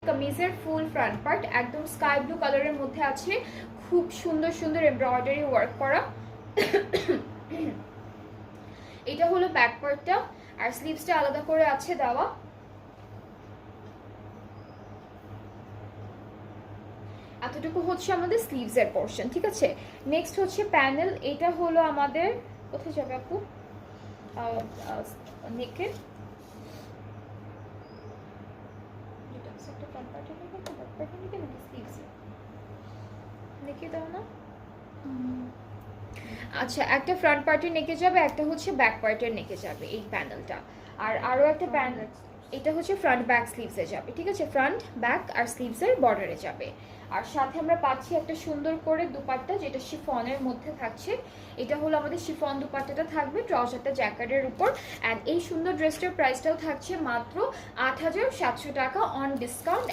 কামিজের ফুল front part একদম sky blue কালারের মধ্যে আছে, খুব সুন্দর সুন্দর এমব্রয়ডারি ওয়ার্ক করা। এটা হলো ব্যাক পার্টটা, আর স্লিভসটা আলাদা করে আছে দেওয়া। এতটুকু হচ্ছে আমাদের স্লিভসের পোর্শন, ঠিক আছে। নেক্সট হচ্ছে প্যানেল, এটা হলো আমাদের, কোথায় যাবে আপু, নেকের আচ্ছা, একটা ফ্রন্ট পার্টের নেকে যাবে, একটা হচ্ছে ব্যাক পার্টের নেকে যাবে এই প্যানেলটা। আর আরো একটা প্যানেল, এটা হচ্ছে ফ্রন্ট ব্যাক স্লিভসে যাবে, ঠিক আছে, ফ্রন্ট ব্যাক আর স্লিভসের বর্ডারে যাবে। আর সাথে আমরা পাচ্ছি একটা সুন্দর করে দুপাট্টা, যেটা শিফনের মধ্যে থাকছে। এটা হলো আমাদের শিফন দুপাট্টাটা থাকবে ট্রাউজারটা জ্যাকেটের উপর। অ্যান্ড এই সুন্দর ড্রেসটার প্রাইসটাও থাকছে মাত্র ৮,৭০০ টাকা অন ডিসকাউন্ট।